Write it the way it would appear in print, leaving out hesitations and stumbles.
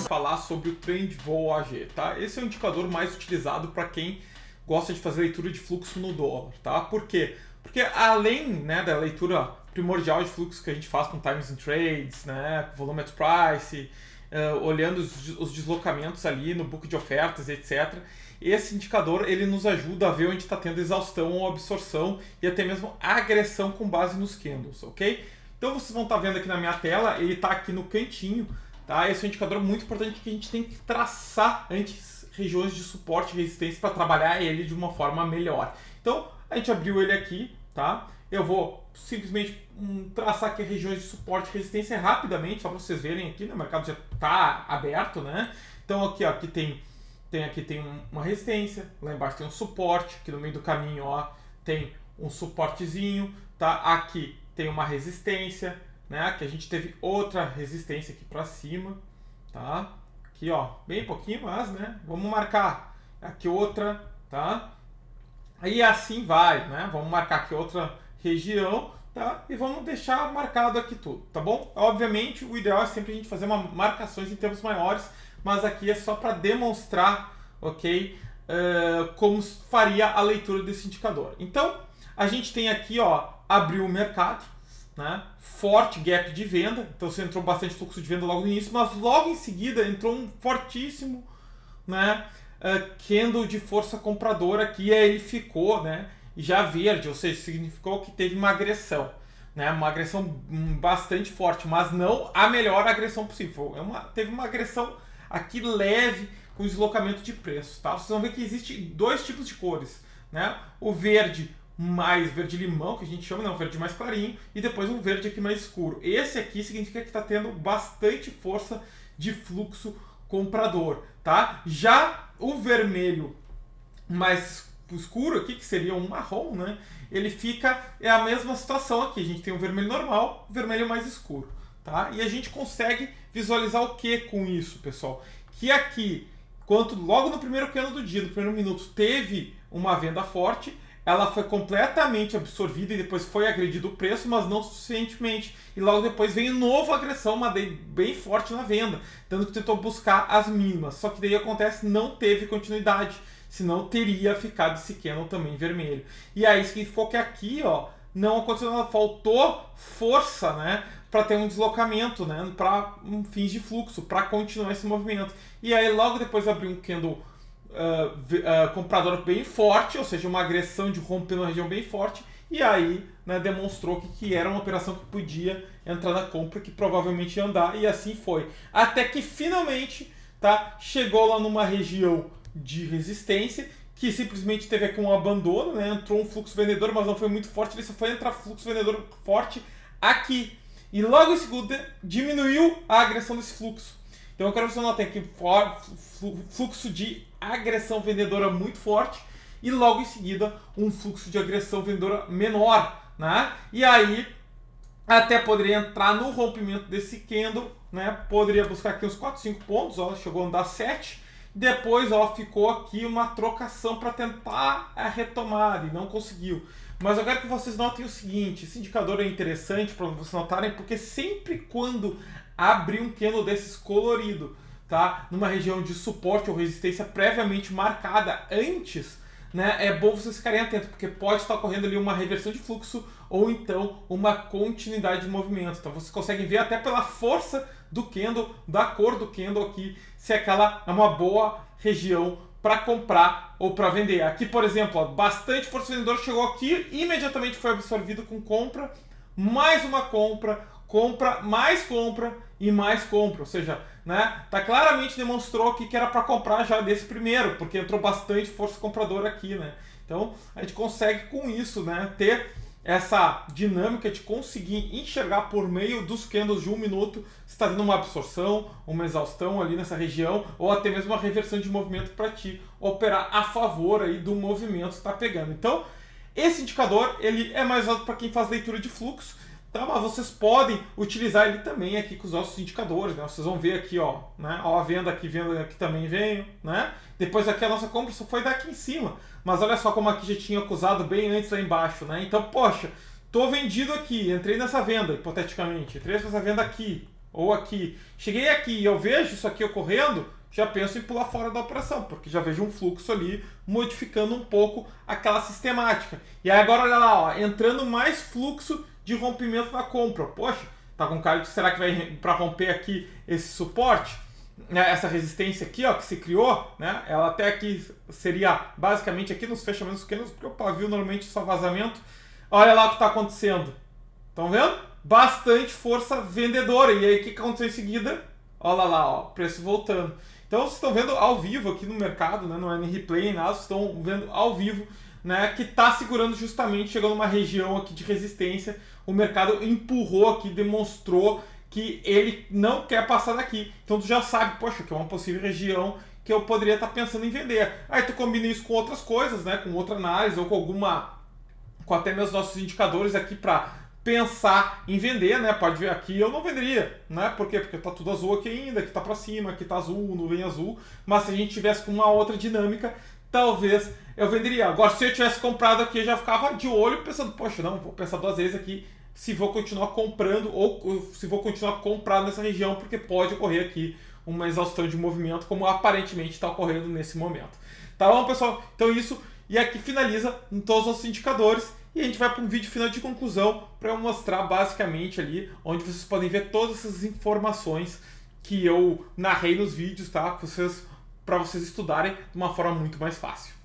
Falar sobre o Trend Vol AG, tá? Esse é o indicador mais utilizado para quem gosta de fazer leitura de fluxo no dólar, tá? Por quê? Porque além, né, da leitura primordial de fluxo que a gente faz com Times and Trades, né, volume at price, olhando os deslocamentos ali no book de ofertas, etc. Esse indicador ele nos ajuda a ver onde está tendo exaustão ou absorção e até mesmo agressão com base nos candles, ok? Então vocês vão estar vendo aqui na minha tela, ele está aqui no cantinho, tá? Esse é um indicador muito importante que a gente tem que traçar antes regiões de suporte e resistência para trabalhar ele de uma forma melhor. Então a gente abriu ele aqui, tá? Eu vou simplesmente traçar aqui regiões de suporte e resistência rapidamente, só para vocês verem aqui, né? O mercado já está aberto, né? Então aqui, ó, aqui tem uma resistência, lá embaixo tem um suporte, aqui no meio do caminho, ó, tem um suportezinho, tá? Aqui tem uma resistência, né? Que a gente teve outra resistência aqui para cima, tá? Aqui, ó, bem pouquinho, mas, né? Vamos marcar aqui outra, tá? Aí assim vai, né? Vamos marcar aqui outra região, tá? E vamos deixar marcado aqui tudo, tá bom? Obviamente, o ideal é sempre a gente fazer marcações em termos maiores, mas aqui é só para demonstrar, ok? Como faria a leitura desse indicador. Então, a gente tem aqui, ó, abriu o mercado, né? Forte gap de venda, então você entrou bastante fluxo de venda logo no início, mas logo em seguida entrou um fortíssimo, né, candle de força compradora aqui, e aí ele ficou, né, já verde, ou seja, significou que teve uma agressão, né, uma agressão bastante forte, mas não a melhor agressão possível. Teve uma agressão aqui leve com deslocamento de preço, tá? Vocês vão ver que existe dois tipos de cores, né? O verde mais verde-limão, que a gente chama, né? Um verde mais clarinho, e depois um verde aqui mais escuro. Esse aqui significa que está tendo bastante força de fluxo comprador, tá? Já o vermelho mais escuro aqui, que seria um marrom, né? Ele é a mesma situação aqui. A gente tem o vermelho normal, o vermelho mais escuro, tá? E a gente consegue visualizar o que com isso, pessoal? Que aqui, logo no primeiro candle do dia, no primeiro minuto, teve uma venda forte, ela foi completamente absorvida e depois foi agredido o preço, mas não suficientemente. E logo depois veio nova agressão, uma bem forte na venda, tanto que tentou buscar as mínimas. Só que daí acontece, não teve continuidade, senão teria ficado esse candle também vermelho. E aí significou que aqui, ó, não aconteceu nada, faltou força, né, para ter um deslocamento, né, para fins de fluxo, para continuar esse movimento. E aí logo depois abriu um candle comprador bem forte, ou seja, uma agressão de romper na região bem forte, e aí, né, demonstrou que era uma operação que podia entrar na compra, que provavelmente ia andar, e assim foi. Até que finalmente, tá, chegou lá numa região de resistência, que simplesmente teve aqui um abandono, né, entrou um fluxo vendedor, mas não foi muito forte, ele só foi entrar fluxo vendedor forte aqui. E logo em seguida diminuiu a agressão desse fluxo. Então eu quero que você note aqui fluxo de agressão vendedora muito forte e logo em seguida um fluxo de agressão vendedora menor, né? E aí até poderia entrar no rompimento desse candle, né? Poderia buscar aqui uns 4, 5 pontos, ó, chegou a andar 7. Depois, ó, ficou aqui uma trocação para tentar a retomada e não conseguiu. Mas eu quero que vocês notem o seguinte, esse indicador é interessante para vocês notarem, porque sempre quando abrir um candle desses colorido, tá, numa região de suporte ou resistência previamente marcada antes, né, é bom vocês ficarem atentos, porque pode estar ocorrendo ali uma reversão de fluxo ou então uma continuidade de movimento. Então vocês conseguem ver até pela força do candle, da cor do candle aqui, se aquela é uma boa região para comprar ou para vender. Aqui, por exemplo, ó, bastante força vendedora chegou aqui, imediatamente foi absorvido com compra, mais uma compra, mais compra e mais compra. Ou seja, né, claramente demonstrou que era para comprar já desse primeiro, porque entrou bastante força compradora aqui, né? Então a gente consegue com isso, né, ter essa dinâmica de conseguir enxergar por meio dos candles de 1 minuto se está tendo uma absorção, uma exaustão ali nessa região, ou até mesmo uma reversão de movimento para ti operar a favor aí do movimento que está pegando. Então, esse indicador ele é mais usado para quem faz leitura de fluxo, Tá, mas vocês podem utilizar ele também aqui com os nossos indicadores, né? Vocês vão ver aqui, ó, né? Ó, a venda aqui também veio, né? Depois aqui a nossa compra só foi daqui em cima. Mas olha só como aqui já tinha acusado bem antes lá embaixo, né? Então, poxa, tô vendido aqui, entrei nessa venda, hipoteticamente, entrei nessa venda aqui, ou aqui. Cheguei aqui e eu vejo isso aqui ocorrendo, já penso em pular fora da operação, porque já vejo um fluxo ali modificando um pouco aquela sistemática. E aí agora olha lá, ó, entrando mais fluxo de rompimento na compra. Poxa, tá com cara de será que vai para romper aqui esse suporte? Essa resistência aqui, ó, que se criou, né? Ela até aqui seria basicamente aqui nos fechamentos pequenos, porque o pavio normalmente é só vazamento. Olha lá o que está acontecendo. Estão vendo? Bastante força vendedora. E aí o que aconteceu em seguida? Olha lá, ó, preço voltando. Então vocês estão vendo ao vivo aqui no mercado, né? Não é nem replay nem nada, vocês estão vendo ao vivo, né? Que está segurando justamente, chegando numa região aqui de resistência. O mercado empurrou aqui, demonstrou que ele não quer passar daqui. Então tu já sabe, poxa, que é uma possível região que eu poderia estar pensando em vender. Aí tu combina isso com outras coisas, né? Com outra análise ou com até meus nossos indicadores aqui para pensar em vender, né? Pode ver aqui, eu não venderia, né? Por quê? Porque tá tudo azul aqui ainda, aqui tá para cima, aqui tá azul, nuvem azul. Mas se a gente tivesse com uma outra dinâmica, talvez eu venderia. Agora, se eu tivesse comprado aqui, eu já ficava de olho pensando, poxa, não, vou pensar duas vezes aqui se vou continuar comprando ou se vou continuar comprando nessa região, porque pode ocorrer aqui uma exaustão de movimento, como aparentemente está ocorrendo nesse momento. Tá bom, pessoal? Então isso, e aqui finaliza em todos os nossos indicadores, e a gente vai para um vídeo final de conclusão para eu mostrar basicamente ali, onde vocês podem ver todas essas informações que eu narrei nos vídeos, tá? Para vocês estudarem de uma forma muito mais fácil.